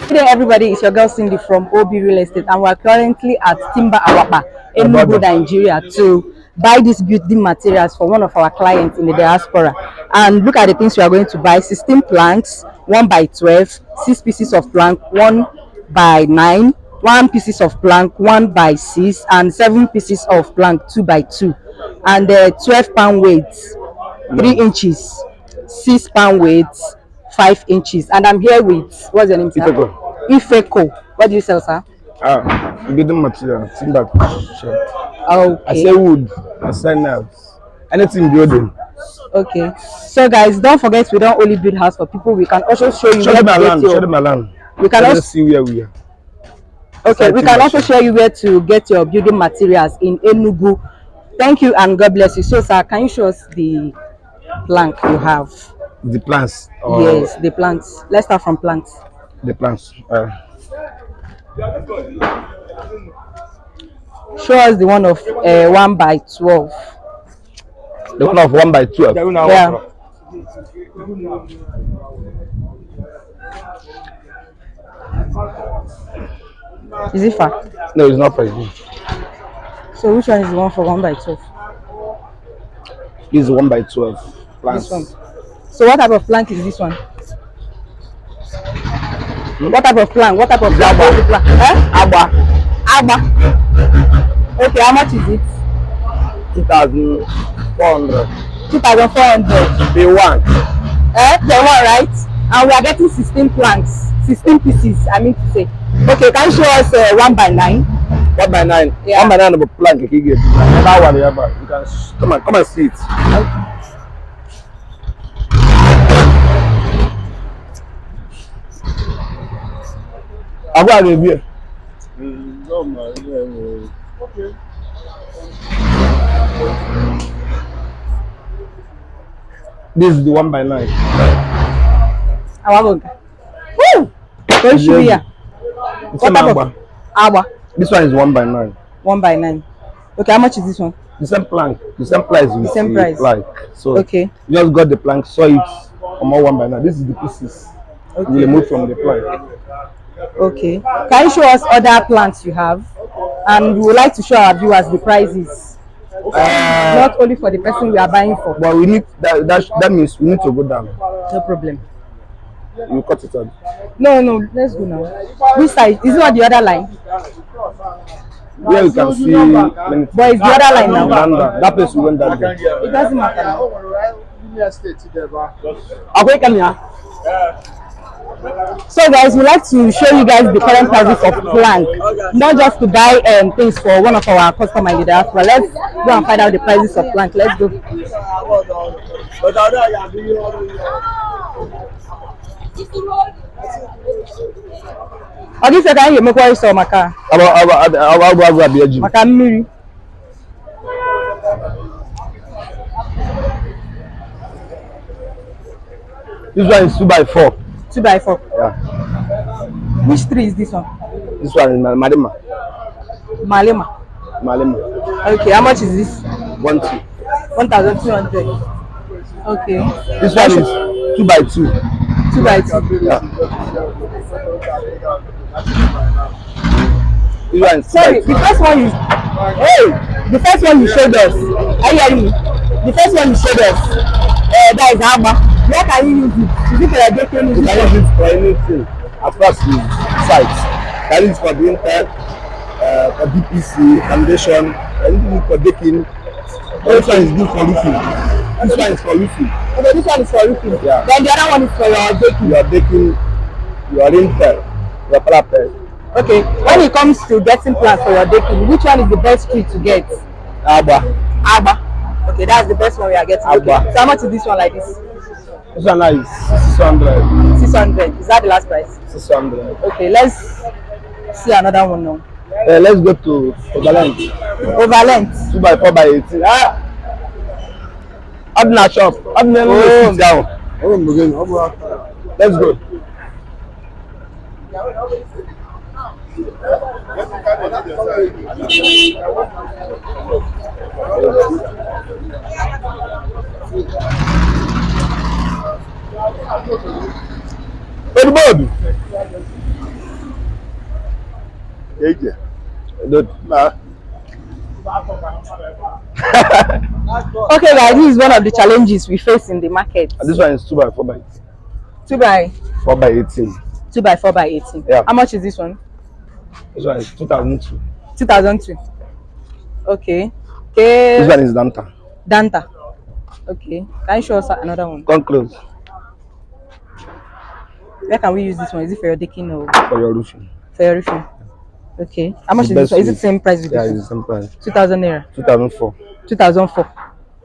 Good day, everybody. It's your girl Cindy from OB Real Estate, and we're currently at Timber Abakpa, Enugu, Nigeria, to buy these building materials for one of our clients in the diaspora. And look at the things we are going to buy: 16 planks, 1 by 12, 6 pieces of plank, 1 by 9, 1 pieces of plank, 1 by 6, and 7 pieces of plank, 2 by 2, and 12-pound weights, 3 inches, 6-pound weights, 5 inches. And I'm here with, what's your name, sir? Ifeko. What do you sell, sir? Building material, timber. Okay. I say wood, I say nails, anything building. Okay. So guys, don't forget we don't only build house for people. We can also show you Show them my land. Show them my land. We can also see where we are. Okay, we can also show you where to get your building materials in Enugu. Thank you and God bless you. So sir, can you show us the plank you have? The plants? Yes, the plants. Let's start from plants. The plants. Show us the one of 1 by 12. The one of 1 by 12. Yeah. Is it far? No, it's not for you. So which one is the one for 1 by 12? This is 1 by 12. Plants. This one. So what type of plank is this one? What type of plank? What type of plank? Abba. Okay, how much is it? 2,400. 2,400. Day one. Day one, right? And we are getting 16 planks, 16 pieces. I mean to say. Okay, can you show us 1 by 9? 1 by 9. Yeah. 1 by 9 of a plank. You can come and see it. Okay. I'll go and review. Okay. This is the 1 by 9. Woo! Don't show here. What type of Abba? This one is 1 by 9. 1 by 9. Okay, how much is this one? The same plank. The same price. The same price. Plank. So okay. You just got the plank, saw it on 1 by 9. This is the pieces. Okay. You remove from the plank. Okay. Can you show us other plants you have? And we would like to show our viewers the prices. Not only for the person we are buying for. But we need that means we need to go down. No problem. You cut it out. No, let's go now. Which side? Is it on the other line? Where you can see many. But it's the other line now. That place we went down there. It doesn't matter now. Okay, come here. So guys, we like to show you guys the current prices of plank, not just to buy things for one of our customers in the diaspora. Let's go and find out the prices of plank. Let's go. This guy you make what so maka. Maka mmiri. This one is 2 by 4. 2 by 4. Yeah. Which tree is this one? This one is Malema. Okay, how much is this? 1,200. Okay. This one is 2 by 2. 2 by 2. Yeah. This one is sorry, the first one you the first one you showed us. Are you hearing me? The first one you showed us. That is Abba. Where can you use it? Is it for your baking? You can use it for anything across the sites. That is for the inter, for DPC, foundation, anything for baking. This one is good for roofing. This one is for roofing. Okay, this one is for roofing. Yeah. Then the other one is for your baking. Your baking, your inter, your parapet. Okay, when it comes to getting plants for your baking, which one is the best tree to get? Abba. Okay, that's the best one we are getting. Okay. So how much is this one like this? This one is 600. 600. Is that the last price? 600. Okay, let's see another one now. Let's go to overlength. 2 by 4 by 18. Up na shop. Up na down. Let's go. Everybody. Okay, guys, this is one of the challenges we face in the market. This one is 2 by 4 by 2 by 4 by 18. 2 by 4 by 18. Yeah. How much is this one? This one is 2002. 2002. Okay. Okay. This one is Danta. Danta. Okay. Can you show us another one? Come close. Where can we use this one? Is it for your decking or For your roofing. for your roofing? Okay. How much is this one? Is it the same price with Yeah, this it's the same price. 2,000 naira. 2004. 2004.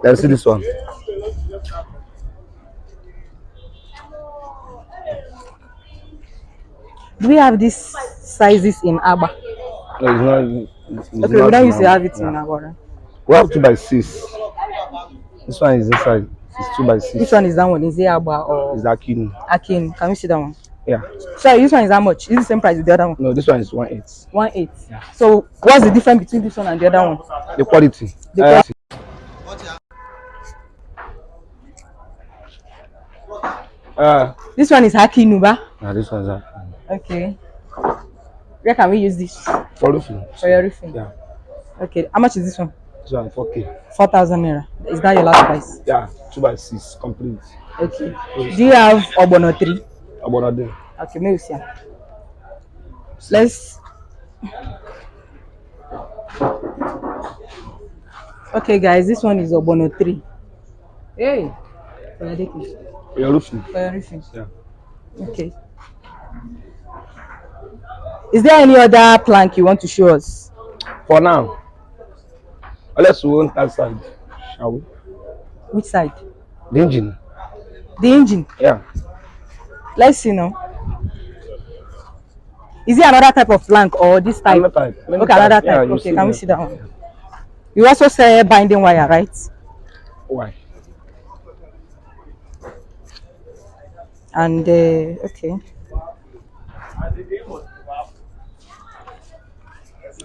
Let's see this one. Do we have these sizes in Aba? No, it's not. It's Okay, we don't used to have it in Aba. Right? We have 2 by 6. This one is inside. It's 2 by 6. Which one is that one? Is it Aba or It's Akin. Akin? Can we see that one? Yeah. Sorry, this one is how much? Is it the same price with the other one? No, this one is 1.8. 1.8. Yeah. So what's the difference between this one and the other one? The quality. The quality. This one is Haki Nuba. Yeah, this one is Akin. Okay. Where can we use this? For roofing. For your roofing. Yeah. Okay. How much is this one? This one 4K. 4,000 naira. Is that your last price? Yeah, 2 by 6 complete. Okay. Do you have Obono 3? Obono there. Okay, maybe see. Let's. Okay, guys, this one is Obono 3. Hey. For your decking. For your roofing. For your roofing. Yeah. Okay. Is there any other plank you want to show us? For now. Unless we want that side. Shall we? Which side? The engine. The engine? Yeah. Let's see now. Is it another type of plank or this type? Another type. Okay, another type. Yeah, okay, can we see that one? You also say binding wire, right? Why? And okay.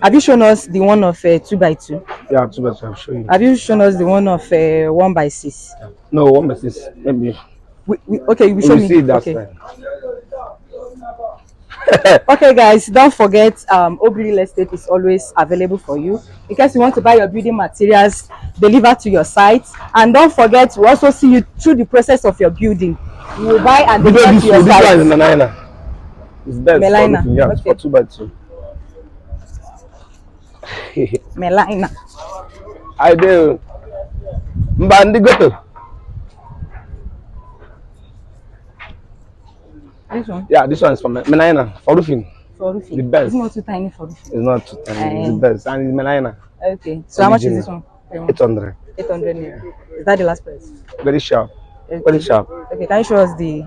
Have you shown us the one of 2 by 2? Yeah, 2 by 2. I'll show you. Have you shown us the one of 1 by 6? Yeah. No, 1 by 6. Maybe. Okay, you show me. See that okay. time. Okay, guys, don't forget Obi Real Estate is always available for you in case you want to buy your building materials delivered to your site. And don't forget to also see you through the process of your building. You will buy and deliver to your site. This one is Melina. It's best Melina. For, yeah, okay. For 2 by 2. Melina. I do. Mbandi goto. This one? Yeah, this one is for Melina. For roofing. For roofing. The best. It's not too tiny for roofing. It's not too tiny. It's the best. And it's Melina. Okay. So how much is this one? 800. 800 naira. Is that the last price? Very sharp. Okay. Very sharp. Okay, can you show us the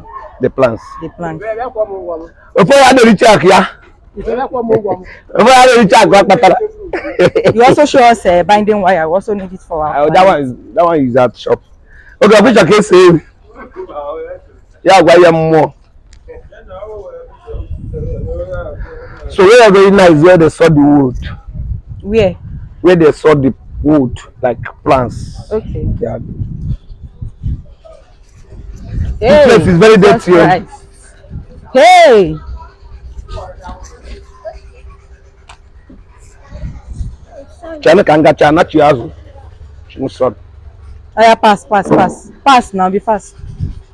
plans? The plan. You also show us binding wire. We also need it for our that one is at shop. Okay, I put your case in. Yeah, why you more? So where you're going now is where they saw the wood. Where? Where they saw the wood, like plants. Okay. Yeah. Hey, this place is very dirty. Nice. Hey. Chana kanga chana chiazu. Musod. Aya pass now, be fast.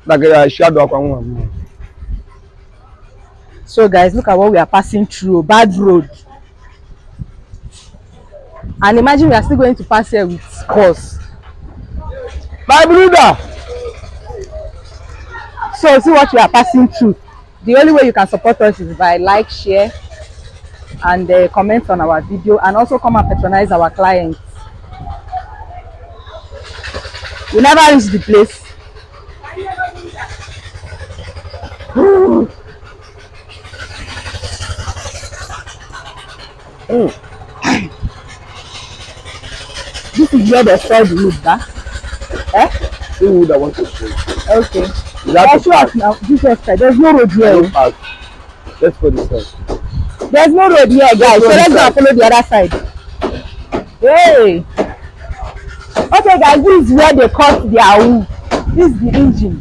Like shadow of. So guys, look at what we are passing through. Bad road. And imagine we are still going to pass here with cars. My brother. So see what we are passing through. The only way you can support us is by like, share, and comment on our video, and also come and patronize our clients. We never reach the place. This is where they sell the wood, huh? Eh? The wood I want to show. Okay. Now, this side. There's no road here. Let's go this way. There's no road here, guys. So let's go and follow the other side. Hey. Okay, guys, this is where they cut their wood. This is the engine.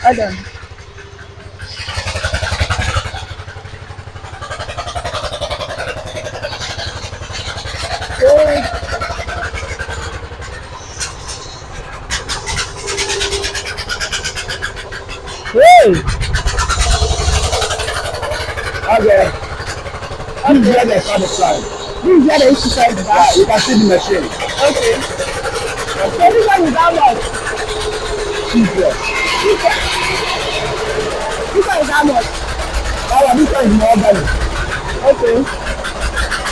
Hold on. Hey. Okay. This is where they start the fly. This is where they used to sell the Yeah, gas. you can see the machine. Okay. So this one is how much? Easier. This one is how much? This one is more value. Okay.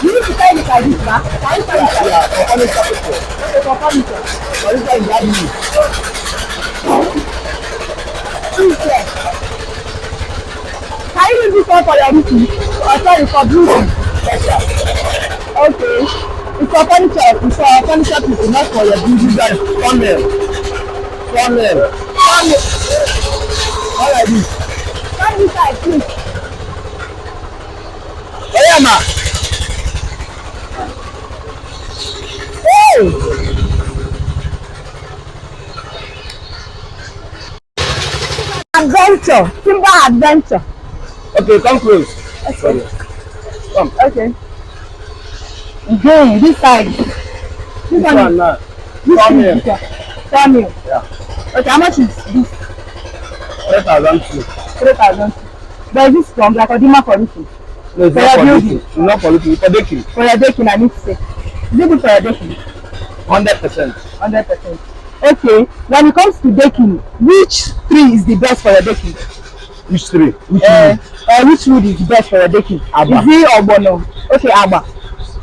You need to sell it like this, ma. Can you sell it like this? Yeah, for only capital. Okay, for furniture. But this one is that new. Easier. Can you use this one for your roofing? Or sorry, for roofing? Better. Okay. It's for furniture. It's for furniture people, not for your building. This one is funnel. Funnel. All like this. Come this side, please. Oh yeah, ma. Hey! Adventure. Timber adventure. Okay, come close. Okay. Sorry. Come. Okay. This side. This one now. Come here. Come here. Yeah. Okay, how much is this? 3,002. 3,000. But is this from like Odima for roofing? No, it's For not your for building? decking. It's not for decking. It's for decking. For your decking, I need to say. Is it good for your decking? 100%. 100%. Okay, when it comes to decking, which tree is the best for your decking? Which tree? Which Which wood is best for your decking? Aba. Is it Ogbono? Okay, Aba.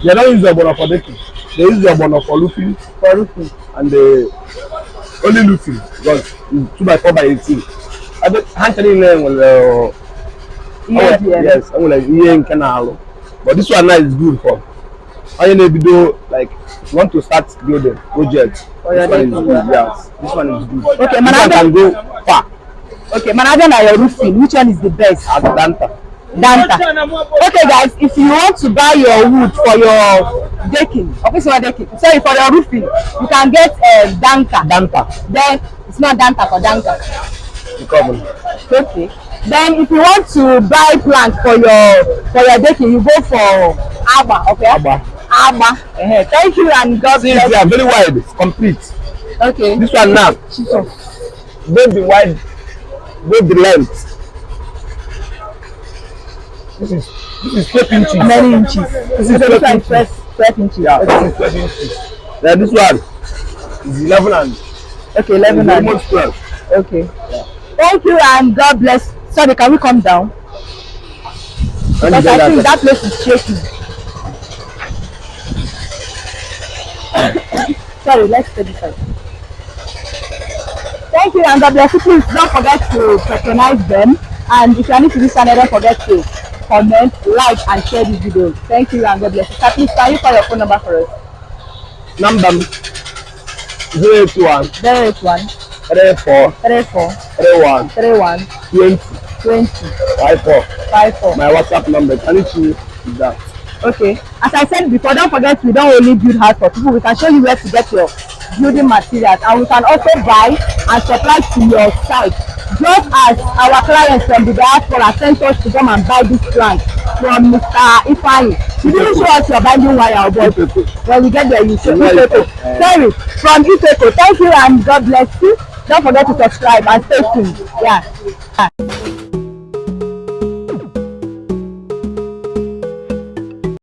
They don't use the obono for decking. They use the obono for roofing For roofing. and only roofing because it's 2x4x18. I don't handling them will yes, I will like in canal. But this one now is good for all you need to do like you want to start building project. This one is good, yes. This one is good. Okay, this one can go far. Okay, Manager na your roofing, which one is the best? Danta. Danta. Okay guys, if you want to buy your wood for your decking, okay, so decking, sorry, for your roofing, you can get Danta. Danta. Then it's not Danta for Danta. Okay. Then if you want to buy plant for your decking, you go for Aba, okay? Aba. Thank you and God bless. They are very wide, it's complete. Okay. This one now, both the wide, both the length. This is 12 inches. Many inches. This is 12 inches. 12 inches. Yeah, okay. this is 12 inches. Then this one is 11 and. Okay, 11 and. Almost 12. Okay. Yeah. Thank you and God bless. Sorry, can we come down? Because I think that place is shaking. Sorry, let's take this out. Thank you and God bless you. Please don't forget to patronize them. And if you are new to this channel, don't forget to comment, like, and share this video. Thank you and God bless you. Please, can you call your phone number for us? Number 081 081 34 34 31 31 20 20 54. 54. My WhatsApp number. Can you choose that? Okay. As I said before, don't forget we don't only build house for people. We can show you where to get your building materials, and we can also buy and supply to your site. Just as our clients from the diaspora sent us to come and buy this plant from Mr. Ifeanyi. You didn't show us your binding wire, but when we get there, you show Ifeanyi. Sorry, from Ifeanyi. Thank you and God bless you. Don't forget to subscribe and stay tuned. Yeah.